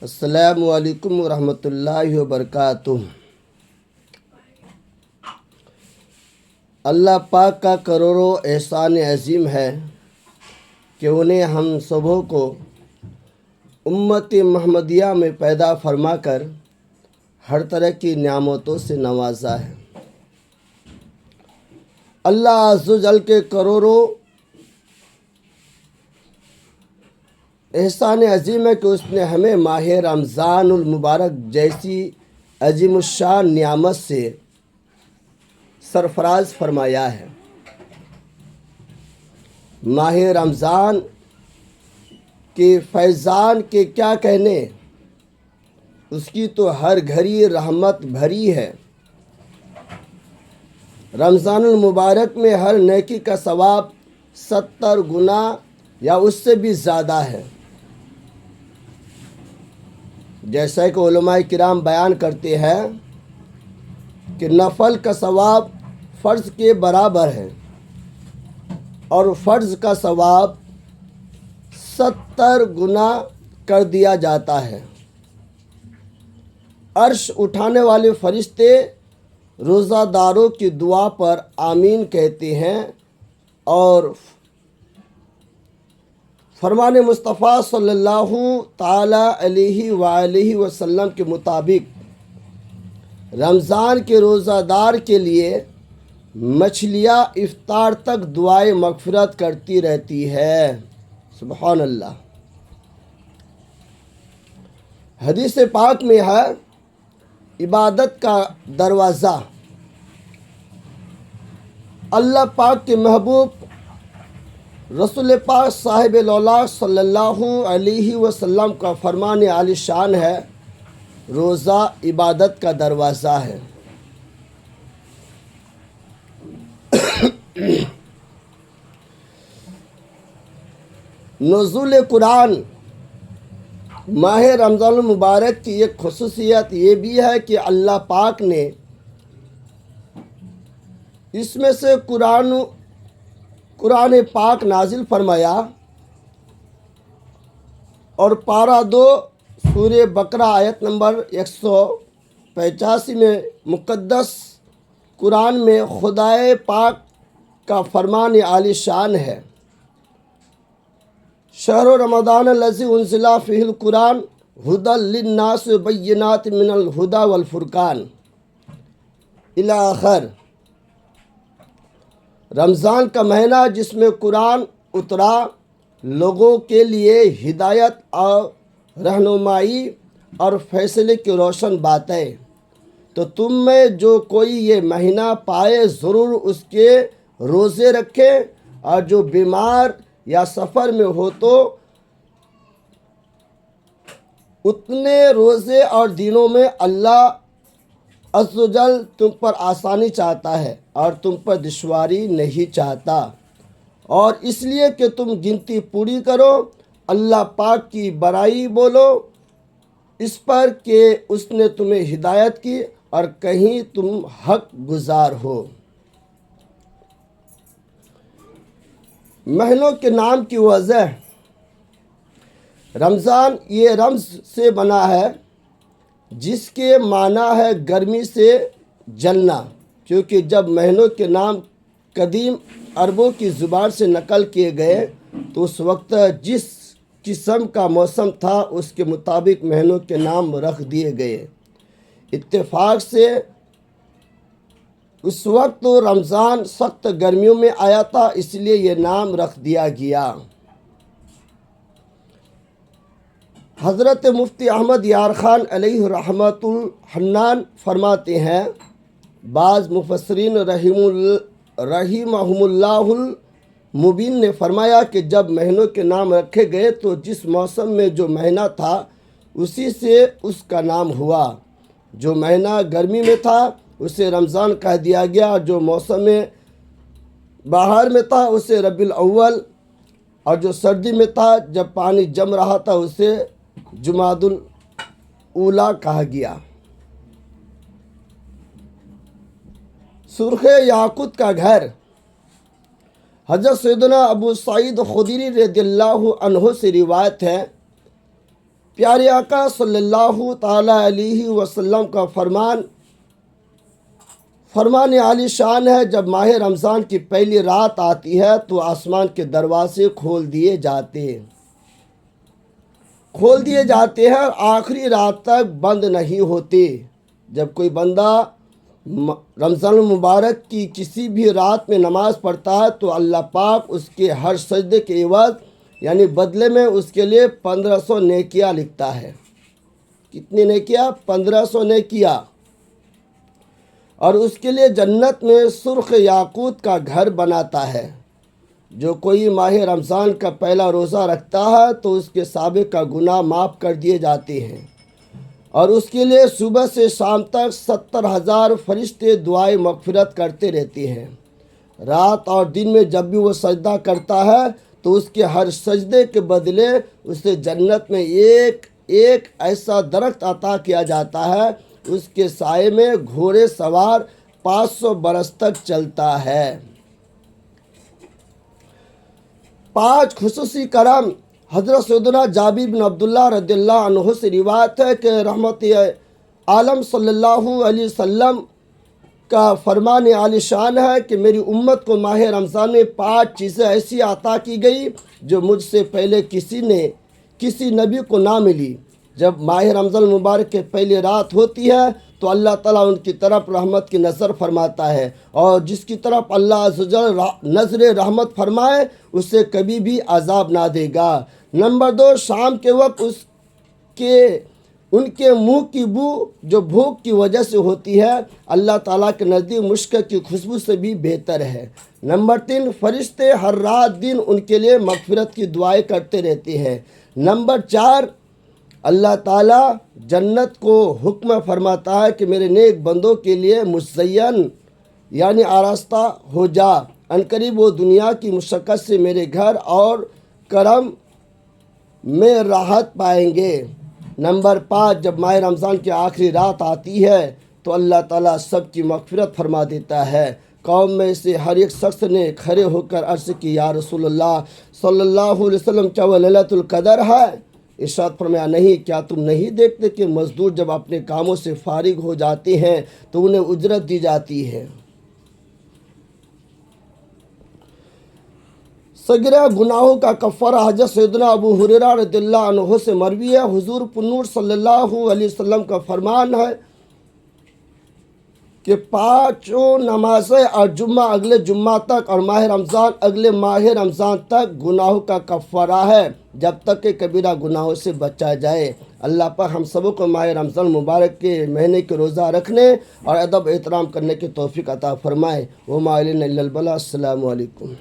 السلام علیکم ورحمۃ اللہ وبرکاتہ۔ اللہ پاک کا کروڑوں احسان عظیم ہے کہ انہیں ہم سبوں کو امت محمدیہ میں پیدا فرما کر ہر طرح کی نعمتوں سے نوازا ہے۔ اللہ عز و جل کے کروڑوں احسان عظیم ہے کہ اس نے ہمیں ماہ رمضان المبارک جیسی عظیم الشان نعمت سے سرفراز فرمایا ہے۔ ماہ رمضان کے فیضان کے کیا کہنے، اس کی تو ہر گھڑی رحمت بھری ہے۔ رمضان المبارک میں ہر نیکی کا ثواب 70 گنا یا اس سے بھی زیادہ ہے۔ جیسا کہ علماء کرام بیان کرتے ہیں کہ نفل کا ثواب فرض کے برابر ہے اور فرض کا ثواب 70 گنا کر دیا جاتا ہے۔ عرش اٹھانے والے فرشتے روزہ داروں کی دعا پر آمین کہتے ہیں اور فرمان مصطفیٰ صلی اللہ تعالی علیہ وآلہ وسلم کے مطابق رمضان کے روزہ دار کے لیے مچھلیاں افطار تک دعائے مغفرت کرتی رہتی ہے۔ سبحان اللہ۔ حدیث پاک میں ہے عبادت کا دروازہ اللہ پاک کے محبوب رسول پاک صاحب اللہ صلی اللہ علیہ وسلم کا فرمان عالی شان ہے، روزہ عبادت کا دروازہ ہے۔ نزول قرآن ماہ رمضان المبارک کی ایک خصوصیت یہ بھی ہے کہ اللہ پاک نے اس میں سے قرآن پاک نازل فرمایا اور پارہ 2 سورہ بقرہ آیت نمبر 185 میں مقدس قرآن میں خدائے پاک کا فرمان عالی شان ہے۔ شہر رمضان الذی انزل فیہ القرآن ھدی للناس وبینات من الھدی والفرقان الی آخر۔ رمضان کا مہینہ جس میں قرآن اترا، لوگوں کے لیے ہدایت اور رہنمائی اور فیصلے کی روشن باتیں، تو تم میں جو کوئی یہ مہینہ پائے ضرور اس کے روزے رکھے، اور جو بیمار یا سفر میں ہو تو اتنے روزے اور دنوں میں اللہ عز و جل تم پر آسانی چاہتا ہے اور تم پر دشواری نہیں چاہتا، اور اس لیے کہ تم گنتی پوری کرو، اللہ پاک کی بڑائی بولو اس پر کہ اس نے تمہیں ہدایت کی اور کہیں تم حق گزار ہو۔ مہینوں کے نام کی وجہ، رمضان یہ رمز سے بنا ہے جس کے معنی ہے گرمی سے جلنا، کیونکہ جب مہینوں کے نام قدیم عربوں کی زبان سے نقل کیے گئے تو اس وقت جس قسم کا موسم تھا اس کے مطابق مہینوں کے نام رکھ دیے گئے۔ اتفاق سے اس وقت رمضان سخت گرمیوں میں آیا تھا، اس لیے یہ نام رکھ دیا گیا۔ حضرت مفتی احمد یار خان علیہ رحمۃ الحنان فرماتے ہیں، بعض مفسرین رحمہم اللہ المبین نے فرمایا کہ جب مہینوں کے نام رکھے گئے تو جس موسم میں جو مہینہ تھا اسی سے اس کا نام ہوا۔ جو مہینہ گرمی میں تھا اسے رمضان کہہ دیا گیا، اور جو موسم بہار میں تھا اسے ربیع الاول، اور جو سردی میں تھا جب پانی جم رہا تھا اسے جمادی الاولیٰ کہا گیا۔ سرخ یاقوت کا گھر، حضرت سیدنا ابو سعید خدری رضی اللہ عنہ سے روایت ہے پیارے آقا صلی اللہ تعالیٰ علیہ وسلم کا فرمان عالی شان ہے، جب ماہ رمضان کی پہلی رات آتی ہے تو آسمان کے دروازے کھول دیے جاتے ہیں اور آخری رات تک بند نہیں ہوتے۔ جب کوئی بندہ رمضان المبارک کی کسی بھی رات میں نماز پڑھتا ہے تو اللہ پاک اس کے ہر سجدے کے عوض یعنی بدلے میں اس کے لیے 1500 نیکیاں لکھتا ہے۔ کتنی نیکیاں؟ 1500 نیکیاں۔ اور اس کے لیے جنت میں سرخ یاقوت کا گھر بناتا ہے۔ جو کوئی ماہ رمضان کا پہلا روزہ رکھتا ہے تو اس کے سابقہ گناہ معاف کر دیے جاتے ہیں، اور اس کے لیے صبح سے شام تک 70,000 فرشتے دعائے مغفرت کرتے رہتے ہیں۔ رات اور دن میں جب بھی وہ سجدہ کرتا ہے تو اس کے ہر سجدے کے بدلے اسے جنت میں ایک ایسا درخت عطا کیا جاتا ہے، اس کے سائے میں گھوڑے سوار 500 برس تک چلتا ہے۔ 5 خصوصی کرم حضرت سیدنا جابر بن عبداللہ رضی اللہ عنہ سے روایت ہے کہ رحمت عالم صلی اللہ علیہ وسلم کا فرمان عالی شان ہے کہ میری امت کو ماہ رمضان میں 5 چیزیں ایسی عطا کی گئی جو مجھ سے پہلے کسی نبی کو نہ ملی۔ جب ماہ رمضان المبارک کی پہلی رات ہوتی ہے تو اللہ تعالیٰ ان کی طرف رحمت کی نظر فرماتا ہے، اور جس کی طرف اللہ عز و جل نظر رحمت فرمائے اسے کبھی بھی عذاب نہ دے گا۔ نمبر 2، شام کے وقت ان کے منہ کی بو جو بھوک کی وجہ سے ہوتی ہے اللہ تعالیٰ کے نزدیک مشک کی خوشبو سے بھی بہتر ہے۔ نمبر 3، فرشتے ہر رات دن ان کے لیے مغفرت کی دعائیں کرتے رہتے ہیں۔ نمبر 4، اللہ تعالیٰ جنت کو حکم فرماتا ہے کہ میرے نیک بندوں کے لیے مزین یعنی آراستہ ہو جا، عنقریب وہ دنیا کی مشقت سے میرے گھر اور کرم میں راحت پائیں گے۔ نمبر 5، جب ماہ رمضان کی آخری رات آتی ہے تو اللہ تعالیٰ سب کی مغفرت فرما دیتا ہے۔ قوم میں سے ہر ایک شخص نے کھڑے ہو کر عرض کی، یا رسول اللہ صلی اللہ علیہ وسلم، کیا وہ لیلۃ القدر ہے؟ ارشاد فرمایا، نہیں، کیا تم نہیں دیکھتے کہ مزدور جب اپنے کاموں سے فارغ ہو جاتے ہیں تو انہیں اجرت دی جاتی ہے۔ صغیرہ گناہوں کا کفارہ حضرت سیدنا ابو ہریرہ رضی اللہ عنہ سے مروی ہے، حضور پنور صلی اللہ علیہ وسلم کا فرمان ہے کہ 5 نمازیں اور جمعہ اگلے جمعہ تک اور ماہ رمضان اگلے ماہ رمضان تک گناہوں کا کفارہ ہے، جب تک کہ کبیرہ گناہوں سے بچا جائے۔ اللہ پر ہم سبوں کو ماہ رمضان مبارک کے مہینے کے روزہ رکھنے اور ادب احترام کرنے کی توفیق عطا فرمائے۔ وما علینا الا البلاغ۔ السلام علیکم۔